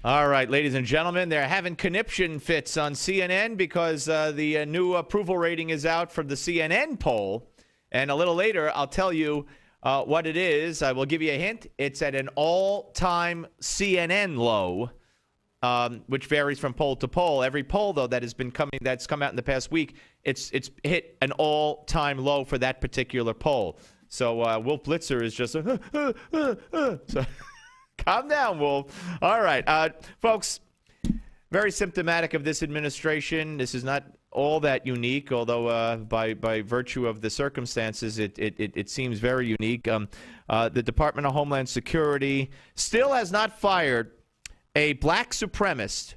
All right, ladies and gentlemen, they're having conniption fits on CNN because the new approval rating is out from the CNN poll. And a little later, I'll tell you what it is. I will give you a hint. It's at an all-time CNN low, which varies from poll to poll. Every poll, though, that's come out in the past week, it's hit an all-time low for that particular poll. So Wolf Blitzer is just so. Calm down, Wolf. All right, folks, very symptomatic of this administration. This is not all that unique, although by virtue of the circumstances, it seems very unique. The Department of Homeland Security still has not fired a black supremacist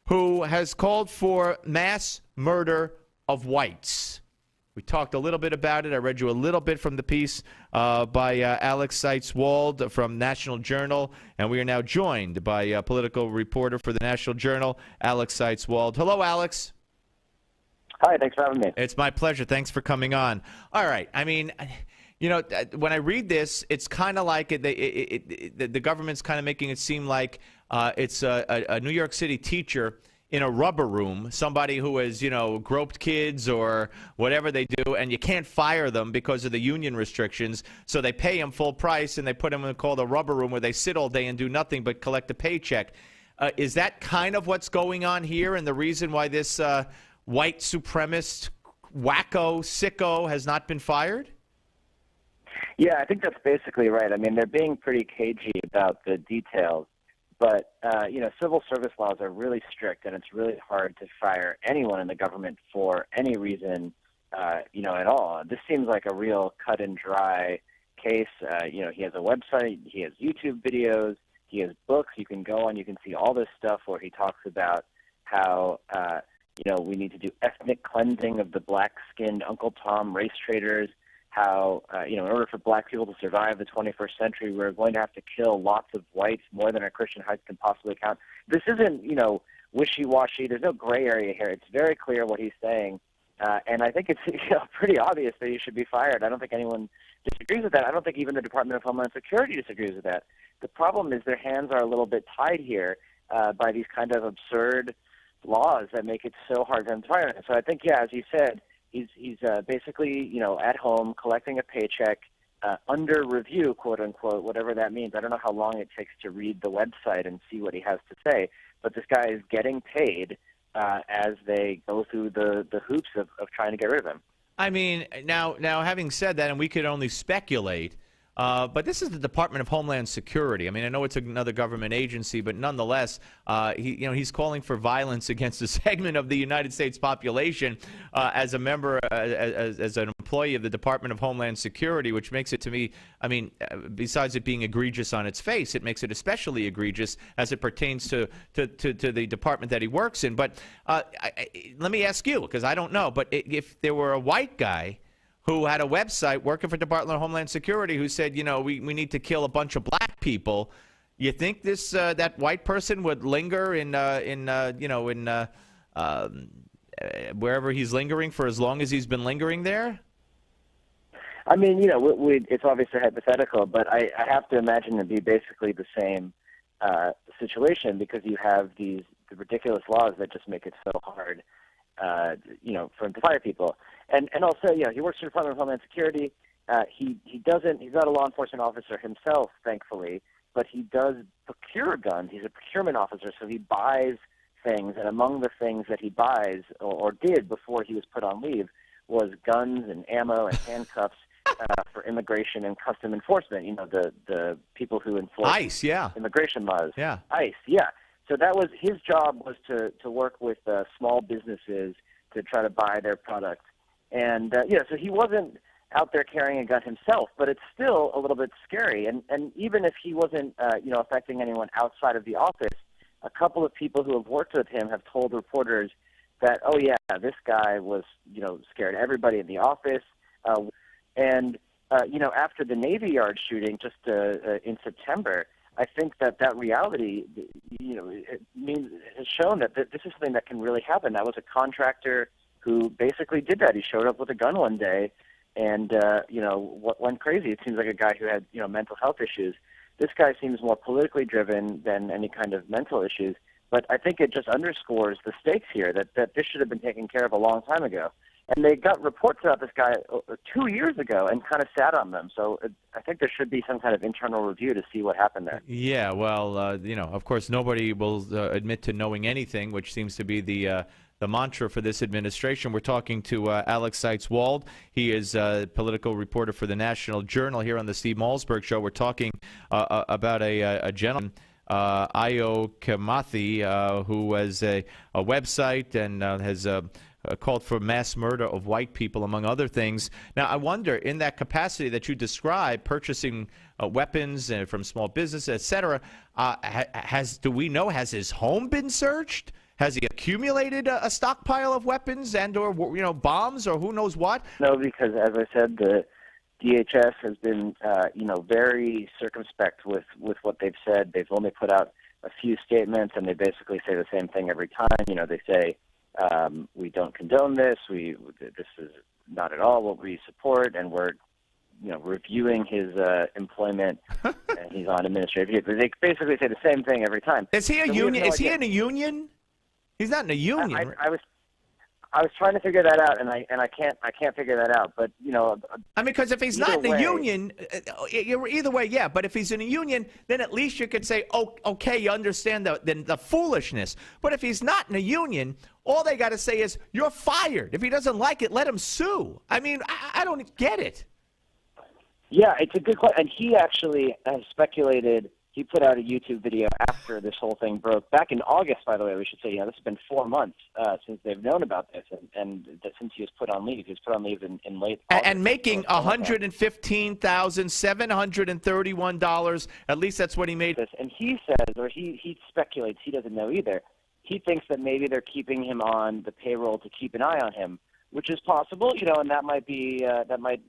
who has called for mass murder of whites. We talked a little bit about it. I read you a little bit from the piece by Alex Seitz Wald from National Journal, and we are now joined by a political reporter for the National Journal, Alex Seitz Wald. Hello, Alex. Hi, thanks for having me. It's my pleasure. Thanks for coming on. All right. I mean, you know, when I read this, it's kind of like the government's kind of making it seem like it's a New York City teacher in a rubber room, somebody who has, groped kids or whatever they do, and you can't fire them because of the union restrictions, so they pay them full price and they put them in called a rubber room where they sit all day and do nothing but collect a paycheck. Is that kind of what's going on here and the reason why this white supremacist wacko sicko has not been fired? Yeah, I think that's basically right. I mean, they're being pretty cagey about the details. But, civil service laws are really strict, and it's really hard to fire anyone in the government for any reason, at all. This seems like a real cut and dry case. He has a website, he has YouTube videos, he has books. You can go on, you can see all this stuff where he talks about how, we need to do ethnic cleansing of the black-skinned Uncle Tom race traders, how, in order for black people to survive the 21st century, we're going to have to kill lots of whites, more than our Christian hearts can possibly count. This isn't, wishy-washy. There's no gray area here. It's very clear what he's saying. And I think it's pretty obvious that he should be fired. I don't think anyone disagrees with that. I don't think even the Department of Homeland Security disagrees with that. The problem is their hands are a little bit tied here by these kind of absurd laws that make it so hard for them to fire him. So I think, as you said, He's basically, at home collecting a paycheck under review, quote unquote, whatever that means. I don't know how long it takes to read the website and see what he has to say, but this guy is getting paid as they go through the hoops of trying to get rid of him. I mean, now having said that, and we could only speculate, but this is the Department of Homeland Security. I mean, I know it's another government agency, but nonetheless, he's calling for violence against a segment of the United States population as a member, as an employee of the Department of Homeland Security, which makes it, to me, I mean, besides it being egregious on its face, it makes it especially egregious as it pertains to the department that he works in. But let me ask you, because I don't know, but if there were a white guy who had a website working for Department of Homeland Security who said, we need to kill a bunch of black people, you think this that white person would linger in wherever he's lingering for as long as he's been lingering there? I mean, it's obviously hypothetical, but I have to imagine it'd be basically the same situation because you have the ridiculous laws that just make it so hard, for him to fire people. And also, he works for the Department of Homeland Security. He's not a law enforcement officer himself, thankfully, but he does procure guns. He's a procurement officer, so he buys things, and among the things that he buys or did before he was put on leave was guns and ammo and handcuffs for immigration and custom enforcement. The people who enforce ICE, yeah, immigration laws. Yeah, ICE, yeah. So that was his job, was to work with small businesses to try to buy their products. And, so he wasn't out there carrying a gun himself, but it's still a little bit scary. And even if he wasn't, affecting anyone outside of the office, a couple of people who have worked with him have told reporters that, this guy was, scared everybody in the office. After the Navy Yard shooting just in September, I think that reality, has shown that this is something that can really happen. That was a contractor who basically did that. He showed up with a gun one day and, went crazy. It seems like a guy who had, mental health issues. this guy seems more politically driven than any kind of mental issues. But I think it just underscores the stakes here, that this should have been taken care of a long time ago. And they got reports about this guy 2 years ago and kind of sat on them. So I think there should be some kind of internal review to see what happened there. Yeah, well, of course, nobody will admit to knowing anything, which seems to be the mantra for this administration. We're talking to Alex Seitz Wald. He is a political reporter for the National Journal here on the Steve Malzberg Show. We're talking about a gentleman, Kimathi, who has a website and has called for mass murder of white people, among other things. Now, I wonder, in that capacity that you describe, purchasing weapons from small business, etc., do we know, has his home been searched? Has he accumulated a stockpile of weapons and/or bombs or who knows what? No, because as I said, the DHS has been very circumspect with what they've said. They've only put out a few statements, and they basically say the same thing every time. They say we don't condone this. This is not at all what we support, and we're reviewing his employment, and he's on administrative leave. They basically say the same thing every time. Is he a union? Is he in a union? He's not in a union. I was trying to figure that out, and I can't figure that out. But I mean, because if he's not in a union, either way, yeah. But if he's in a union, then at least you could say, oh, okay, you understand the foolishness. But if he's not in a union, all they got to say is you're fired. If he doesn't like it, let him sue. I mean, I don't get it. Yeah, it's a good question, and he actually has speculated. He put out a YouTube video after this whole thing broke. Back in August, by the way, we should say, this has been 4 months since they've known about this, and since he was put on leave. He was put on leave in late August. And making $115,731. At least that's what he made. And he says, or he speculates, he doesn't know either, he thinks that maybe they're keeping him on the payroll to keep an eye on him, which is possible, and that might be that might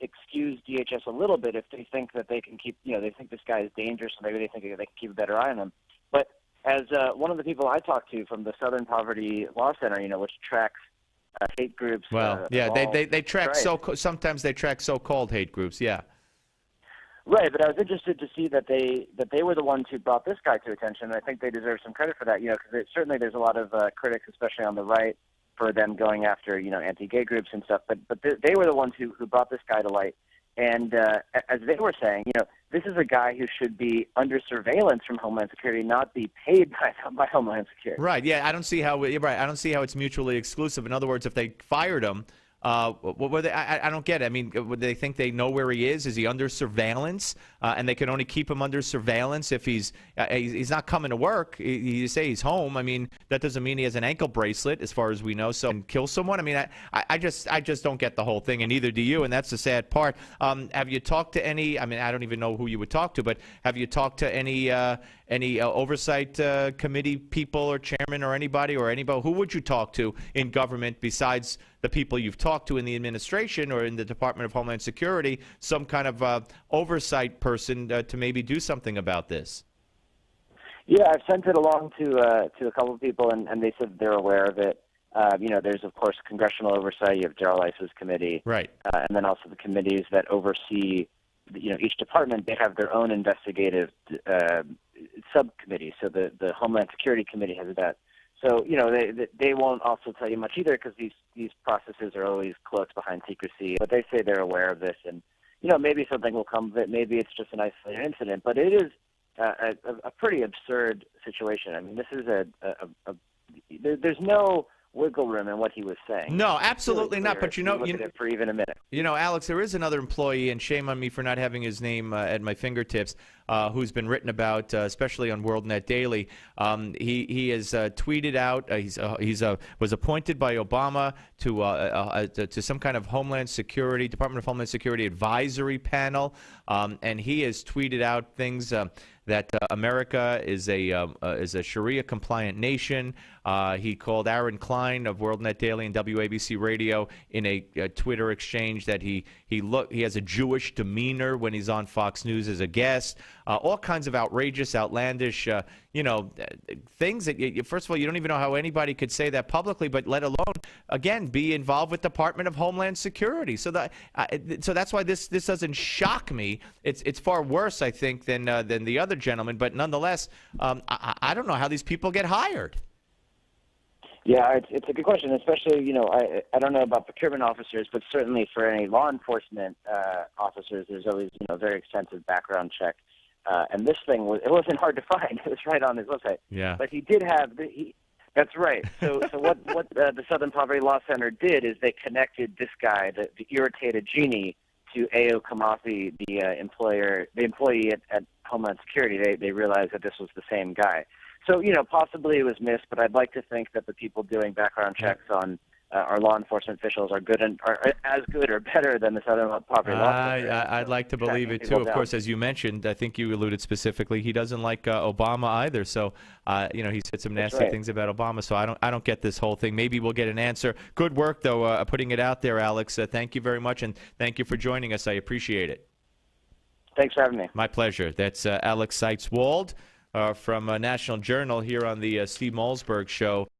excuse DHS a little bit if they think that they can keep, they think this guy is dangerous, so maybe they think they can keep a better eye on him. But as one of the people I talked to from the Southern Poverty Law Center, which tracks hate groups. Well, yeah, they track sometimes they track so-called hate groups, yeah. Right, but I was interested to see that they were the ones who brought this guy to attention, and I think they deserve some credit for that, because certainly there's a lot of critics, especially on the right, for them going after, anti-gay groups and stuff. But they were the ones who brought this guy to light. And as they were saying, this is a guy who should be under surveillance from Homeland Security, not be paid by Homeland Security. Right. Yeah. I don't see how. You're right. I don't see how it's mutually exclusive. In other words, if they fired him. What were they? I don't get it. I mean, would they think they know where he is? Is he under surveillance? And they can only keep him under surveillance if he's not coming to work. You say he's home. I mean, that doesn't mean he has an ankle bracelet, as far as we know. So and kill someone. I mean, I just don't get the whole thing, and neither do you. And that's the sad part. Have you talked to any? I mean, I don't even know who you would talk to, but have you talked to any oversight committee people or chairman or anybody? Who would you talk to in government besides the people you've talked to in the administration or in the Department of Homeland Security, some kind of oversight person to maybe do something about this? Yeah, I've sent it along to a couple of people, and they said they're aware of it. There's, of course, congressional oversight. You have Darrell Iss's committee. Right. And then also the committees that oversee, each department, they have their own investigative subcommittee. So the Homeland Security Committee has that. So, they won't also tell you much either because these processes are always cloaked behind secrecy. But they say they're aware of this, and, maybe something will come of it. Maybe it's just an isolated incident. But it is a pretty absurd situation. I mean, this is there's no wiggle room in what he was saying. No, absolutely not. But look at it for even a minute. Alex, there is another employee, and shame on me for not having his name at my fingertips, who's been written about, especially on WorldNet Daily. He has tweeted out. Was appointed by Obama to some kind of Homeland Security, Department of Homeland Security advisory panel, and he has tweeted out things. That America is a Sharia-compliant nation. He called Aaron Klein of WorldNet Daily and WABC Radio in a Twitter exchange that he has a Jewish demeanor when he's on Fox News as a guest. all kinds of outrageous, outlandish, things that, first of all, you don't even know how anybody could say that publicly, but let alone, again, be involved with Department of Homeland Security. So that's why this doesn't shock me. It's far worse, I think, than the other gentleman. But nonetheless, I don't know how these people get hired. Yeah, it's a good question, especially, I don't know about procurement officers, but certainly for any law enforcement officers, there's always, a very extensive background check. And this thing, it wasn't hard to find. It was right on his website. Yeah. But he did have, that's right. So what the Southern Poverty Law Center did is they connected this guy, the irritated genie, to A.O. Kimathi, the employee at Homeland Security. They realized that this was the same guy. So, possibly it was missed, but I'd like to think that the people doing background checks on our law enforcement officials are as good or better than the Southern Poverty Law Center. I'd like to believe it, too. Of course, as you mentioned, I think you alluded specifically, he doesn't like Obama either. So, he said some nasty things about Obama. So I don't get this whole thing. Maybe we'll get an answer. Good work, though, putting it out there, Alex. Thank you very much, and thank you for joining us. I appreciate it. Thanks for having me. My pleasure. That's Alex Seitz Wald from National Journal here on the Steve Malzberg Show.